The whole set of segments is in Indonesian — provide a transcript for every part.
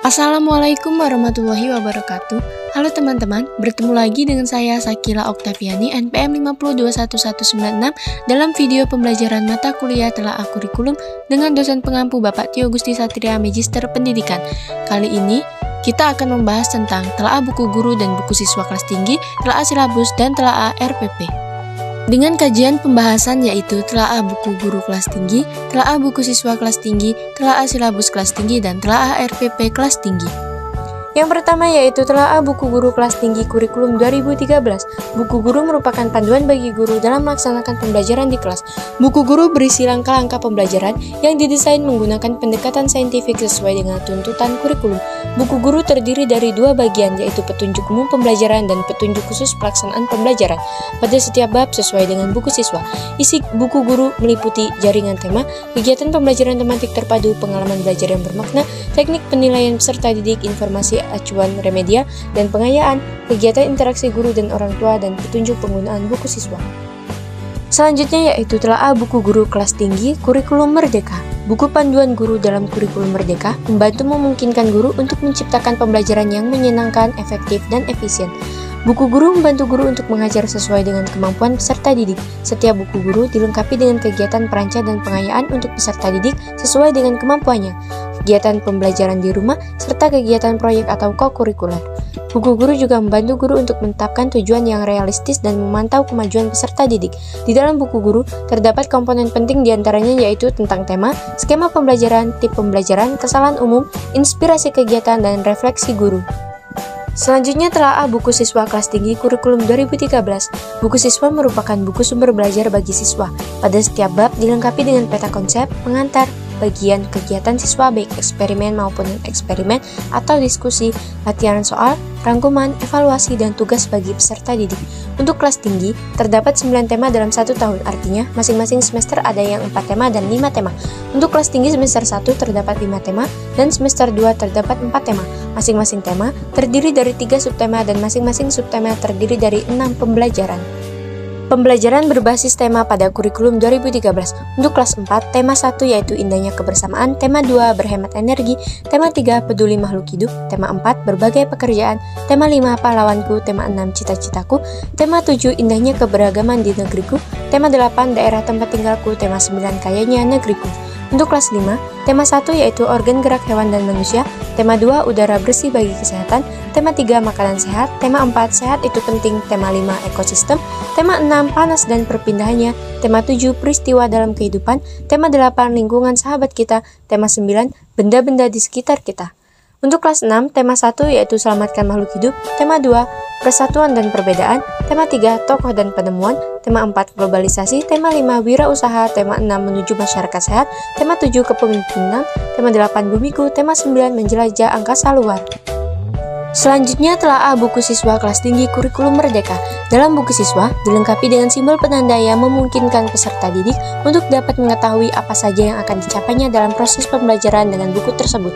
Assalamualaikum warahmatullahi wabarakatuh. Halo teman-teman, bertemu lagi dengan saya Sakila Oktaviani NPM 5021196 dalam video pembelajaran mata kuliah telaah kurikulum dengan dosen pengampu Bapak Tio Gusti Satria Magister Pendidikan. Kali ini kita akan membahas tentang telaah buku guru dan buku siswa kelas tinggi, telaah silabus, dan telaah RPP. Dengan kajian pembahasan yaitu telaah buku guru kelas tinggi, telaah buku siswa kelas tinggi, telaah silabus kelas tinggi, dan telaah RPP kelas tinggi. Yang pertama yaitu telaah buku guru kelas tinggi kurikulum 2013. Buku guru merupakan panduan bagi guru dalam melaksanakan pembelajaran di kelas. Buku guru berisi langkah-langkah pembelajaran yang didesain menggunakan pendekatan saintifik sesuai dengan tuntutan kurikulum. Buku guru terdiri dari dua bagian yaitu petunjuk umum pembelajaran dan petunjuk khusus pelaksanaan pembelajaran pada setiap bab sesuai dengan buku siswa. Isi buku guru meliputi jaringan tema, kegiatan pembelajaran tematik terpadu, pengalaman belajar yang bermakna, teknik penilaian peserta didik, informasi acuan remedia, dan pengayaan, kegiatan interaksi guru dan orang tua, dan petunjuk penggunaan buku siswa. Selanjutnya yaitu telaah buku guru kelas tinggi kurikulum merdeka. Buku panduan guru dalam kurikulum merdeka membantu memungkinkan guru untuk menciptakan pembelajaran yang menyenangkan, efektif, dan efisien. Buku guru membantu guru untuk mengajar sesuai dengan kemampuan peserta didik. Setiap buku guru dilengkapi dengan kegiatan perancang dan pengayaan untuk peserta didik sesuai dengan kemampuannya, kegiatan pembelajaran di rumah, serta kegiatan proyek atau co-kurikuler. Buku guru juga membantu guru untuk menetapkan tujuan yang realistis dan memantau kemajuan peserta didik. Di dalam buku guru, terdapat komponen penting diantaranya yaitu tentang tema, skema pembelajaran, tip pembelajaran, kesalahan umum, inspirasi kegiatan, dan refleksi guru. Selanjutnya telaah buku siswa kelas tinggi kurikulum 2013. Buku siswa merupakan buku sumber belajar bagi siswa. Pada setiap bab dilengkapi dengan peta konsep, pengantar, bagian kegiatan siswa baik eksperimen maupun eksperimen atau diskusi, latihan soal, rangkuman, evaluasi, dan tugas bagi peserta didik. Untuk kelas tinggi, terdapat 9 tema dalam 1 tahun, artinya masing-masing semester ada yang 4 tema dan 5 tema. Untuk kelas tinggi semester 1 terdapat 5 tema, dan semester 2 terdapat 4 tema. Masing-masing tema terdiri dari 3 subtema dan masing-masing subtema terdiri dari 6 pembelajaran. Pembelajaran berbasis tema pada kurikulum 2013. Untuk kelas 4, tema 1 yaitu indahnya kebersamaan, tema 2 berhemat energi, tema 3 peduli makhluk hidup, tema 4 berbagai pekerjaan, tema 5 pahlawanku, tema 6 cita-citaku, tema 7 indahnya keberagaman di negeriku, tema 8 daerah tempat tinggalku, tema 9 kayanya negeriku. Untuk kelas 5, tema 1 yaitu organ gerak hewan dan manusia, tema 2 udara bersih bagi kesehatan, tema 3 makanan sehat, tema 4 sehat itu penting, tema 5 ekosistem, tema 6 panas dan perpindahannya, tema 7 peristiwa dalam kehidupan, tema 8 lingkungan sahabat kita, tema 9 benda-benda di sekitar kita. Untuk kelas 6, tema 1 yaitu selamatkan makhluk hidup, tema 2 persatuan dan perbedaan, tema 3 tokoh dan penemuan, tema 4 globalisasi, tema 5 wirausaha, tema 6 menuju masyarakat sehat, tema 7 kepemimpinan, tema 8 bumiku, tema 9 menjelajah angkasa luar. Selanjutnya telaah buku siswa kelas tinggi kurikulum merdeka. Dalam buku siswa dilengkapi dengan simbol penanda yang memungkinkan peserta didik untuk dapat mengetahui apa saja yang akan dicapainya dalam proses pembelajaran dengan buku tersebut.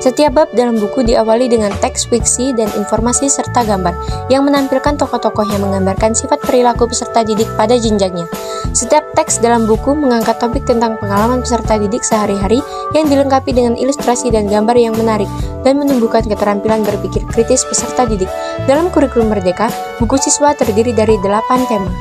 Setiap bab dalam buku diawali dengan teks fiksi dan informasi serta gambar yang menampilkan tokoh-tokoh yang menggambarkan sifat perilaku peserta didik pada jenjangnya. Setiap teks dalam buku mengangkat topik tentang pengalaman peserta didik sehari-hari yang dilengkapi dengan ilustrasi dan gambar yang menarik dan menumbuhkan keterampilan berpikir kritis peserta didik. Dalam kurikulum merdeka, buku siswa terdiri dari 8 tema.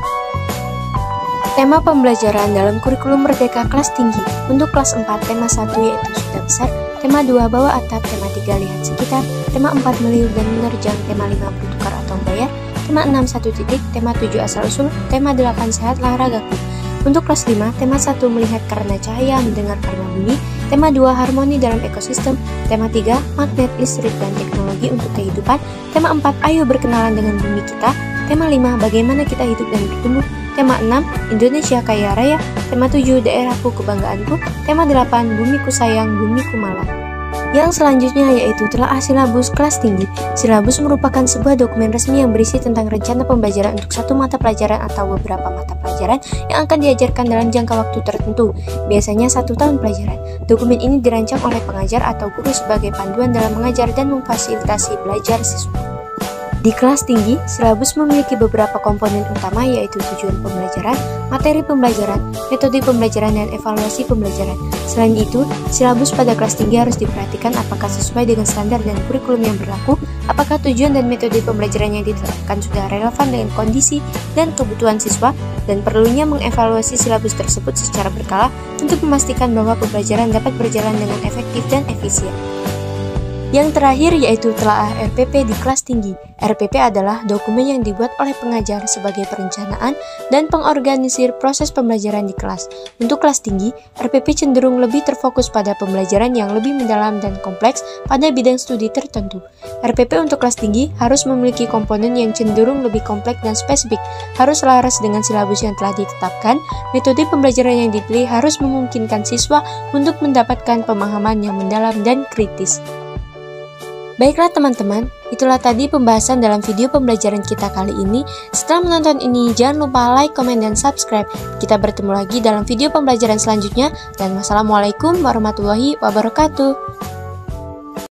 Tema pembelajaran dalam kurikulum merdeka kelas tinggi. Untuk kelas 4, tema 1 yaitu sudah besar, tema 2 bawah atap, tema 3 lihat sekitar, tema 4 meliuk dan menerjang, tema 5 bertukar atau bayar, tema 6 satu titik, tema 7 asal-usul, tema 8 sehat lahragaku. Untuk kelas 5, tema 1 melihat karena cahaya, mendengar karena bunyi, tema 2 harmoni dalam ekosistem, tema 3 magnet, listrik, dan teknologi untuk kehidupan, tema 4 ayo berkenalan dengan bumi kita, tema 5 bagaimana kita hidup dan bertumbuh, tema 6 Indonesia kaya raya, tema 7 daerahku kebanggaanku, tema 8 bumiku sayang, bumiku malang. Yang selanjutnya yaitu telaah silabus kelas tinggi. Silabus merupakan sebuah dokumen resmi yang berisi tentang rencana pembelajaran untuk satu mata pelajaran atau beberapa mata pelajaran yang akan diajarkan dalam jangka waktu tertentu, biasanya 1 tahun pelajaran. Dokumen ini dirancang oleh pengajar atau guru sebagai panduan dalam mengajar dan memfasilitasi belajar siswa. Di kelas tinggi, silabus memiliki beberapa komponen utama yaitu tujuan pembelajaran, materi pembelajaran, metode pembelajaran, dan evaluasi pembelajaran. Selain itu, silabus pada kelas tinggi harus diperhatikan apakah sesuai dengan standar dan kurikulum yang berlaku, apakah tujuan dan metode pembelajaran yang diterapkan sudah relevan dengan kondisi dan kebutuhan siswa, dan perlunya mengevaluasi silabus tersebut secara berkala untuk memastikan bahwa pembelajaran dapat berjalan dengan efektif dan efisien. Yang terakhir yaitu telaah RPP di kelas tinggi. RPP adalah dokumen yang dibuat oleh pengajar sebagai perencanaan dan pengorganisir proses pembelajaran di kelas. Untuk kelas tinggi, RPP cenderung lebih terfokus pada pembelajaran yang lebih mendalam dan kompleks pada bidang studi tertentu. RPP untuk kelas tinggi harus memiliki komponen yang cenderung lebih kompleks dan spesifik, harus selaras dengan silabus yang telah ditetapkan, metode pembelajaran yang dipilih harus memungkinkan siswa untuk mendapatkan pemahaman yang mendalam dan kritis. Baiklah teman-teman, itulah tadi pembahasan dalam video pembelajaran kita kali ini. Setelah menonton ini, jangan lupa like, komen, dan subscribe. Kita bertemu lagi dalam video pembelajaran selanjutnya, dan wassalamualaikum warahmatullahi wabarakatuh.